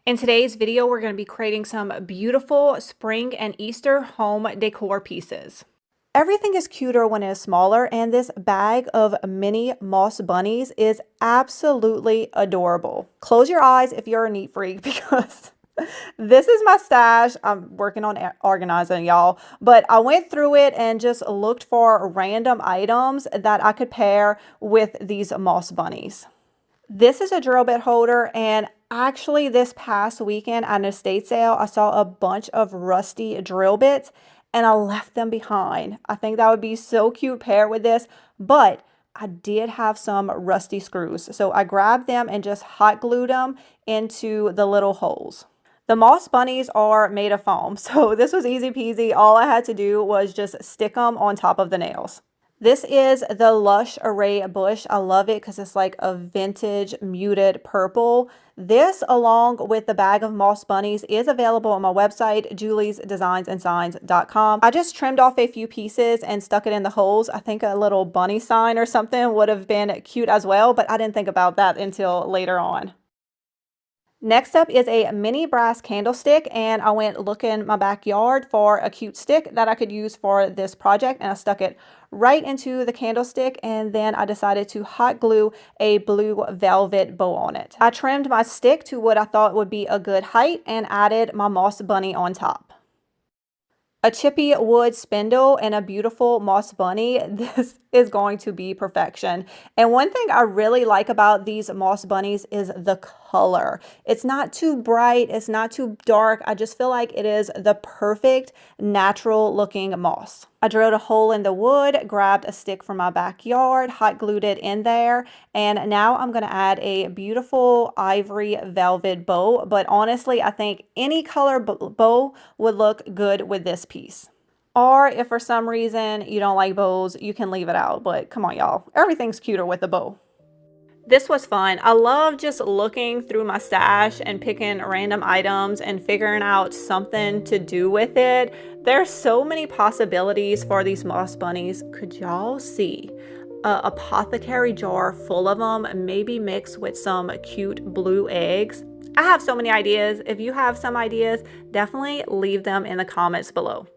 In today's video, we're going to be creating some beautiful spring and Easter home decor pieces. Everything is cuter when it is smaller, and this bag of mini moss bunnies is absolutely adorable. Close your eyes if you're a neat freak because this is my stash. I'm working on organizing, y'all, but I went through it and just looked for random items that I could pair with these moss bunnies. This is a drill bit holder, and actually this past weekend at an estate sale, I saw a bunch of rusty drill bits and I left them behind. I think that would be so cute paired with this, but I did have some rusty screws. So I grabbed them and just hot glued them into the little holes. The moss bunnies are made of foam, so this was easy peasy. All I had to do was just stick them on top of the nails. This is the Lush Array Bush. I love it because it's like a vintage muted purple. This, along with the bag of moss bunnies, is available on my website, juliesdesignsandsigns.com. I just trimmed off a few pieces and stuck it in the holes. I think a little bunny sign or something would have been cute as well, but I didn't think about that until later on. Next up is a mini brass candlestick, and I went looking in my backyard for a cute stick that I could use for this project, and I stuck it right into the candlestick, and then I decided to hot glue a blue velvet bow on it. I trimmed my stick to what I thought would be a good height and added my moss bunny on top. A chippy wood spindle and a beautiful moss bunny. This is going to be perfection. And one thing I really like about these moss bunnies is the color. It's not too bright, it's not too dark. I just feel like it is the perfect natural looking moss. I drilled a hole in the wood, grabbed a stick from my backyard, hot glued it in there, and now I'm going to add a beautiful ivory velvet bow. But honestly, I think any color bow would look good with this piece. Or if for some reason you don't like bows, you can leave it out. But come on, y'all, everything's cuter with a bow. This was fun. I love just looking through my stash and picking random items and figuring out something to do with it. There's so many possibilities for these moss bunnies. Could y'all see an apothecary jar full of them, maybe mixed with some cute blue eggs? I have so many ideas. If you have some ideas, definitely leave them in the comments below.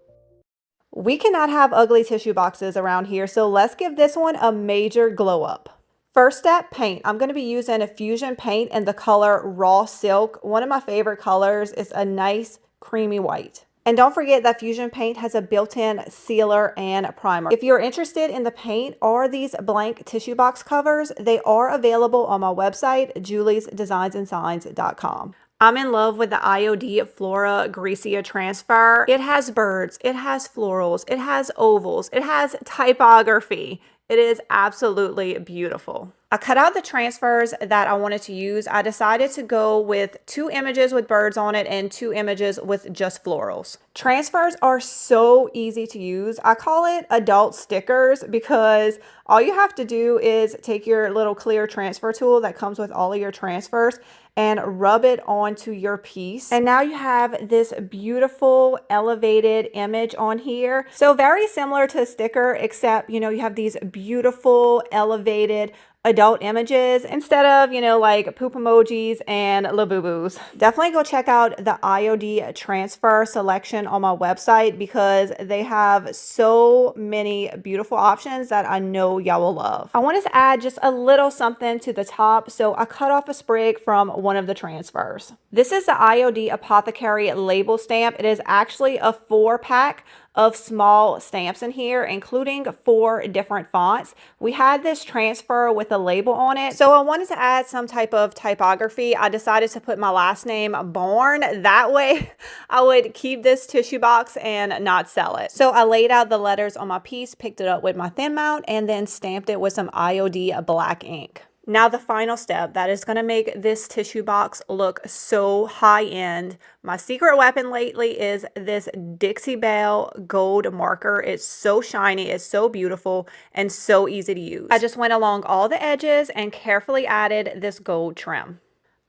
We cannot have ugly tissue boxes around here, so let's give this one a major glow up. First step, paint. I'm going to be using a fusion paint in the color Raw Silk. One of my favorite colors is a nice creamy white. And don't forget that fusion paint has a built-in sealer and primer. If you're interested in the paint or these blank tissue box covers, they are available on my website, juliesdesignsandsigns.com. I'm in love with the IOD Flora Grecia transfer. It has birds, it has florals, it has ovals, it has typography. It is absolutely beautiful. I cut out the transfers that I wanted to use. I decided to go with 2 images with birds on it and 2 images with just florals. Transfers are so easy to use. I call it adult stickers because all you have to do is take your little clear transfer tool that comes with all of your transfers and rub it onto your piece. And now you have this beautiful elevated image on here. So very similar to a sticker, except, you have these beautiful elevated adult images instead of, like poop emojis and Labubu's. Definitely go check out the IOD transfer selection on my website because they have so many beautiful options that I know y'all will love. I wanted to add just a little something to the top, so I cut off a sprig from one of the transfers. This is the IOD Apothecary label stamp. It is actually a 4-pack of small stamps in here, including 4 different fonts. We had this transfer with a label on it, so I wanted to add some type of typography. I decided to put my last name, Born. That way I would keep this tissue box and not sell it. So I laid out the letters on my piece, picked it up with my thin mount, and then stamped it with some IOD black ink. Now the final step that is going to make this tissue box look so high-end. My secret weapon lately is this Dixie Belle gold marker. It's so shiny, it's so beautiful, and so easy to use. I just went along all the edges and carefully added this gold trim.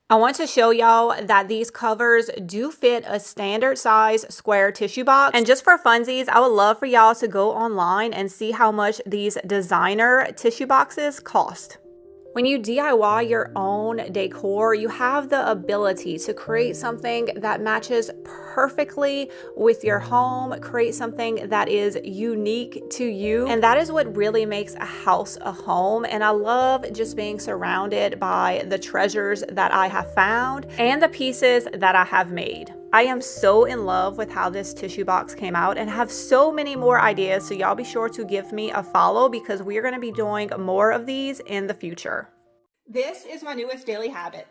I want to show y'all that these covers do fit a standard size square tissue box. And just for funsies, I would love for y'all to go online and see how much these designer tissue boxes cost. When you DIY your own decor, you have the ability to create something that matches perfectly with your home, create something that is unique to you. And that is what really makes a house a home. And I love just being surrounded by the treasures that I have found and the pieces that I have made. I am so in love with how this tissue box came out and have so many more ideas, so y'all be sure to give me a follow because we're going to be doing more of these in the future. This is my newest daily habit.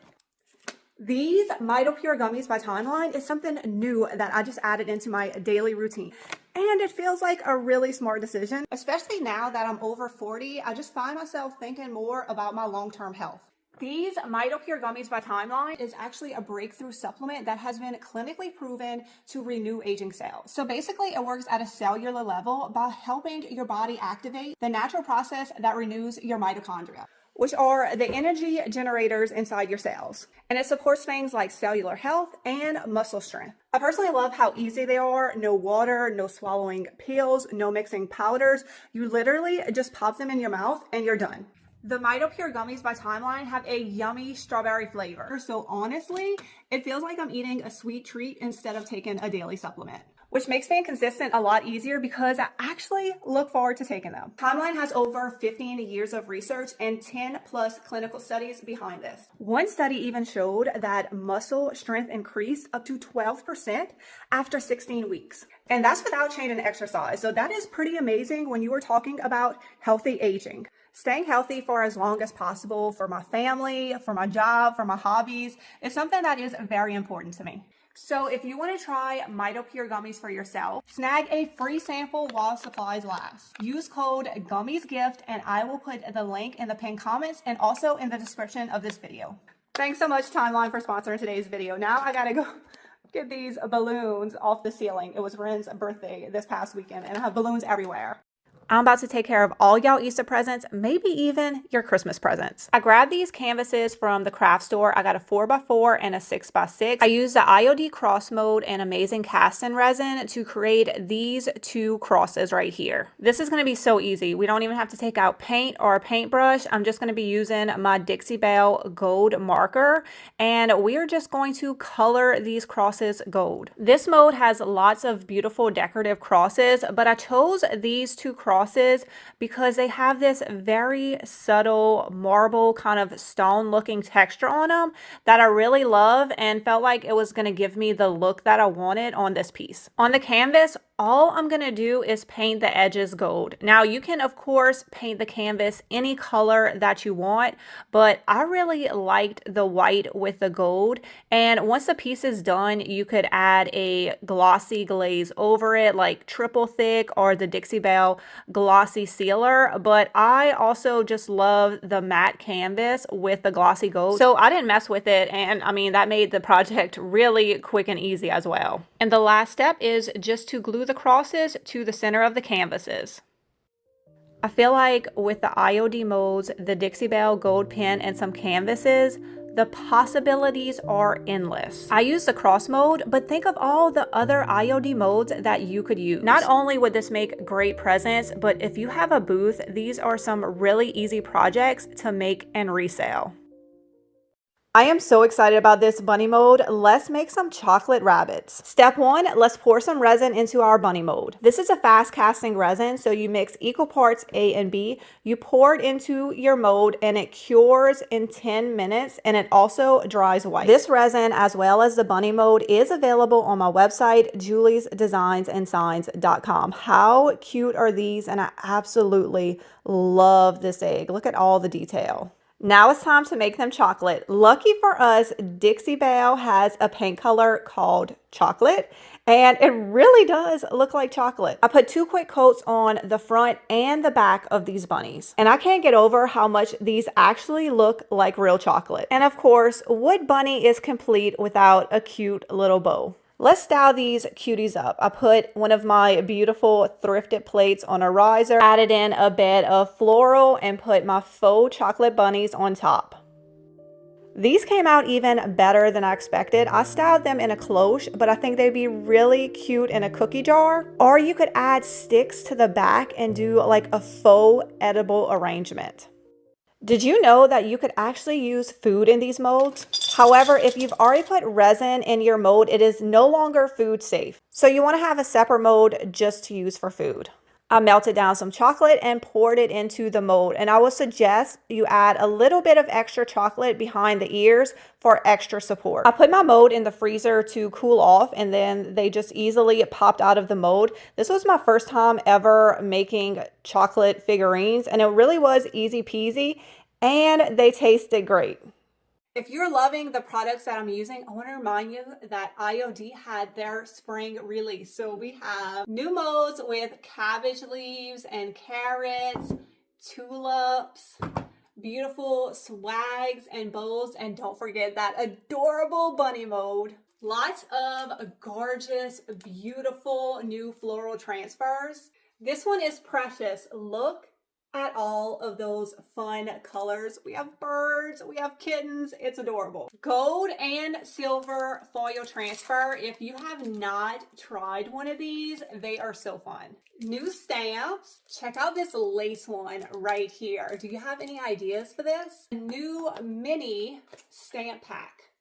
These Mito Pure Gummies by Timeline is something new that I just added into my daily routine. And it feels like a really smart decision, especially now that I'm over 40. I just find myself thinking more about my long-term health. These Mito Pure Gummies by Timeline is actually a breakthrough supplement that has been clinically proven to renew aging cells. So basically it works at a cellular level by helping your body activate the natural process that renews your mitochondria, which are the energy generators inside your cells. And it supports things like cellular health and muscle strength. I personally love how easy they are. No water, no swallowing pills, no mixing powders. You literally just pop them in your mouth and you're done. The Mito Pure Gummies by Timeline have a yummy strawberry flavor. So honestly, it feels like I'm eating a sweet treat instead of taking a daily supplement, which makes being consistent a lot easier because I actually look forward to taking them. Timeline has over 15 years of research and 10 plus clinical studies behind this. One study even showed that muscle strength increased up to 12% after 16 weeks. And that's without changing exercise. So that is pretty amazing when you are talking about healthy aging. Staying healthy for as long as possible for my family, for my job, for my hobbies is something that is very important to me. So if you want to try Mito Pure Gummies for yourself, snag a free sample while supplies last. Use code GUMMIESGIFT and I will put the link in the pinned comments and also in the description of this video. Thanks so much Timeline for sponsoring today's video. Now I gotta go get these balloons off the ceiling. It was Ren's birthday this past weekend and I have balloons everywhere. I'm about to take care of all y'all Easter presents, maybe even your Christmas presents. I grabbed these canvases from the craft store. I got a 4x4 and a 6x6. I used the IOD cross mode and Amazing casting resin to create these two crosses right here. This is going to be so easy. We don't even have to take out paint or a paintbrush. I'm just going to be using my Dixie Belle gold marker and we are just going to color these crosses gold. This mode has lots of beautiful decorative crosses, but I chose these two crosses because they have this very subtle marble kind of stone looking texture on them that I really love and felt like it was going to give me the look that I wanted on this piece. On the canvas, all I'm going to do is paint the edges gold. Now you can of course paint the canvas any color that you want, but I really liked the white with the gold. And once the piece is done, you could add a glossy glaze over it like triple thick or the Dixie Belle glossy sealer. But I also just love the matte canvas with the glossy gold. So I didn't mess with it. And I mean, that made the project really quick and easy as well. And the last step is just to glue the crosses to the center of the canvases. I feel like with the IOD modes, the Dixie Belle gold pen and some canvases, the possibilities are endless. I use the cross mode, but think of all the other IOD modes that you could use. Not only would this make great presents, but if you have a booth, these are some really easy projects to make and resell. I am so excited about this bunny mode. Let's make some chocolate rabbits. Step 1, let's pour some resin into our bunny mode. This is a fast casting resin, so you mix equal parts A and B. You pour it into your mode and it cures in 10 minutes and it also dries white. This resin, as well as the bunny mode, is available on my website, juliesdesignsandscience.com. How cute are these? And I absolutely love this egg. Look at all the detail. Now it's time to make them chocolate. Lucky for us, Dixie Belle has a paint color called chocolate, and it really does look like chocolate. I put 2 quick coats on the front and the back of these bunnies, and I can't get over how much these actually look like real chocolate. And of course, what bunny is complete without a cute little bow? Let's style these cuties up. I put one of my beautiful thrifted plates on a riser, added in a bed of floral, and put my faux chocolate bunnies on top. These came out even better than I expected. I styled them in a cloche, but I think they'd be really cute in a cookie jar. Or you could add sticks to the back and do like a faux edible arrangement. Did you know that you could actually use food in these molds? However, if you've already put resin in your mold, it is no longer food safe. So you want to have a separate mold just to use for food. I melted down some chocolate and poured it into the mold. And I would suggest you add a little bit of extra chocolate behind the ears for extra support. I put my mold in the freezer to cool off, and then they just easily popped out of the mold. This was my first time ever making chocolate figurines, and it really was easy peasy, and they tasted great. If you're loving the products that I'm using, I want to remind you that IOD had their spring release. So we have new molds with cabbage leaves and carrots, tulips, beautiful swags and bowls, and don't forget that adorable bunny mold. Lots of gorgeous, beautiful new floral transfers. This one is precious. Look at all of those fun colors. We have birds, we have kittens, it's adorable. Gold and silver foil transfer. If you have not tried one of these, they are so fun. New stamps. Check out this lace one right here. Do you have any ideas for this? A new mini stamp pack.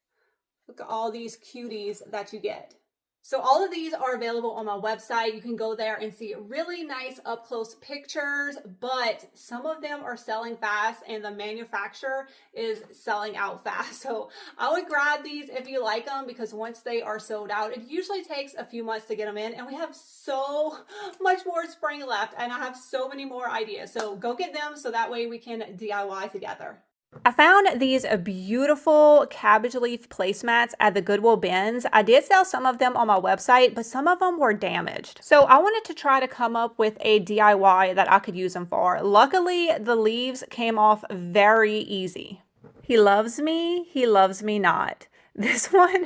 Look at all these cuties that you get. So all of these are available on my website. You can go there and see really nice up close pictures, but some of them are selling fast and the manufacturer is selling out fast. So I would grab these if you like them, because once they are sold out, it usually takes a few months to get them in, and we have so much more spring left and I have so many more ideas. So go get them so that way we can DIY together. I found these beautiful cabbage leaf placemats at the Goodwill bins. I did sell some of them on my website, but some of them were damaged. So I wanted to try to come up with a DIY that I could use them for. Luckily, the leaves came off very easy. He loves me not. This one,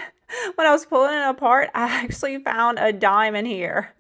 when I was pulling it apart, I actually found a dime in here.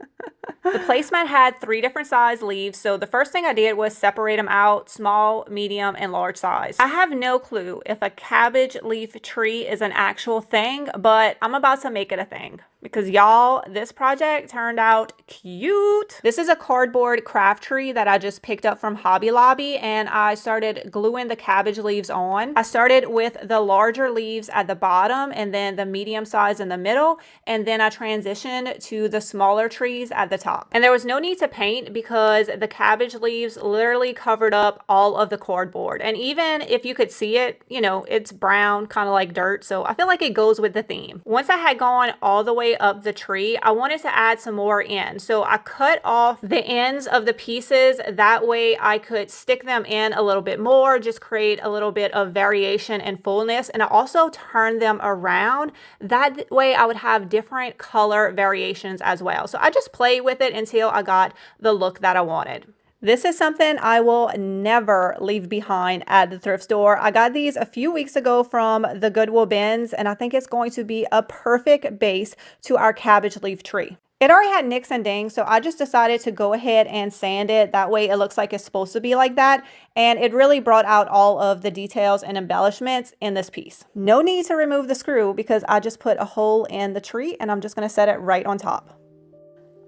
The placemat had 3 different size leaves, so the first thing I did was separate them out: small, medium, and large size. I have no clue if a cabbage leaf tree is an actual thing, but I'm about to make it a thing. Because y'all, this project turned out cute. This is a cardboard craft tree that I just picked up from Hobby Lobby, and I started gluing the cabbage leaves on. I started with the larger leaves at the bottom and then the medium size in the middle, and then I transitioned to the smaller trees at the top. And there was no need to paint because the cabbage leaves literally covered up all of the cardboard. And even if you could see it, you know, it's brown, kind of like dirt. So I feel like it goes with the theme. Once I had gone all the way up the tree, I wanted to add some more in. So I cut off the ends of the pieces. That way I could stick them in a little bit more, just create a little bit of variation and fullness. And I also turned them around. That way I would have different color variations as well. So I just played with it until I got the look that I wanted. This is something I will never leave behind at the thrift store. I got these a few weeks ago from the Goodwill bins, and I think it's going to be a perfect base to our cabbage leaf tree. It already had nicks and dings, so I just decided to go ahead and sand it. That way it looks like it's supposed to be like that, and it really brought out all of the details and embellishments in this piece. No need to remove the screw because I just put a hole in the tree, and I'm just going to set it right on top.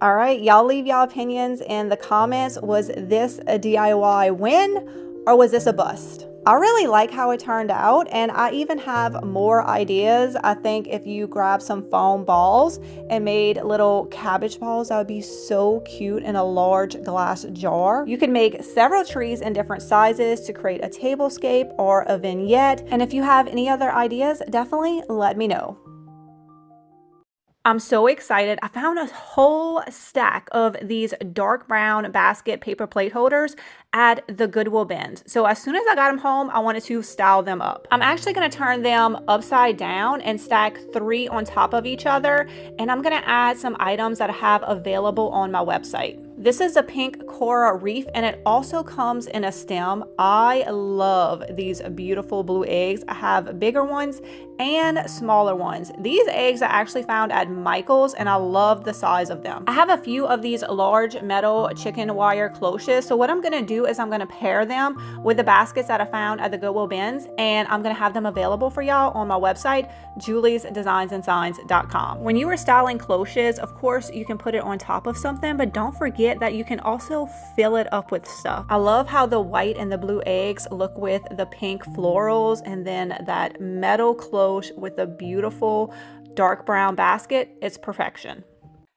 All right, y'all leave y'all opinions in the comments. Was this a DIY win or was this a bust? I really like how it turned out, and I even have more ideas. I think if you grab some foam balls and made little cabbage balls, that would be so cute in a large glass jar. You can make several trees in different sizes to create a tablescape or a vignette. And if you have any other ideas, definitely let me know. I'm so excited. I found a whole stack of these dark brown basket paper plate holders at the Goodwill bins. So as soon as I got them home, I wanted to style them up. I'm actually going to turn them upside down and stack 3 on top of each other. And I'm going to add some items that I have available on my website. This is a pink coral reef, and it also comes in a stem. I love these beautiful blue eggs. I have bigger ones and smaller ones. These eggs I actually found at Michael's, and I love the size of them. I have a few of these large metal chicken wire cloches. So what I'm going to do is I'm going to pair them with the baskets that I found at the Goodwill bins, and I'm going to have them available for y'all on my website, juliesdesignsandsigns.com. When you are styling cloches, of course, you can put it on top of something, but don't forget it that you can also fill it up with stuff. I love how the white and the blue eggs look with the pink florals, and then that metal cloche with a beautiful dark brown basket. It's perfection.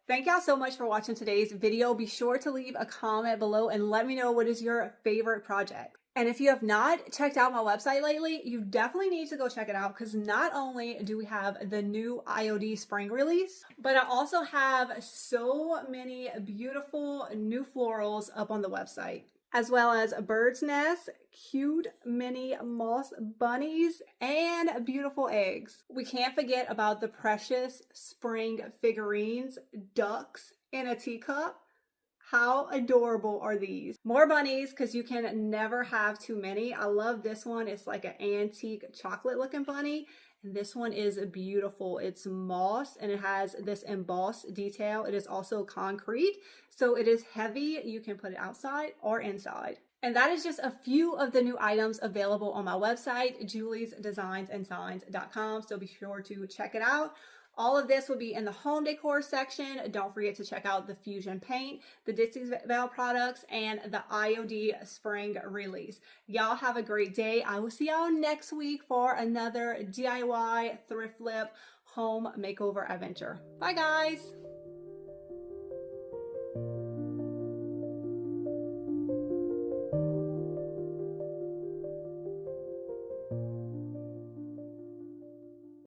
Thank y'all so much for watching today's video. Be sure to leave a comment below and let me know what is your favorite project. And if you have not checked out my website lately, you definitely need to go check it out, because not only do we have the new IOD spring release, but I also have so many beautiful new florals up on the website, as well as bird's nests, cute mini moss bunnies, and beautiful eggs. We can't forget about the precious spring figurines, ducks in a teacup. How adorable are these? More bunnies, because you can never have too many. I love this one. It's like an antique chocolate looking bunny. And this one is beautiful. It's moss and it has this embossed detail. It is also concrete, so it is heavy. You can put it outside or inside. And that is just a few of the new items available on my website, juliesdesignsandsigns.com. So be sure to check it out. All of this will be in the home decor section. Don't forget to check out the Fusion Paint, the Dixie's Belle products, and the IOD spring release. Y'all have a great day. I will see y'all next week for another DIY thrift flip home makeover adventure. Bye guys.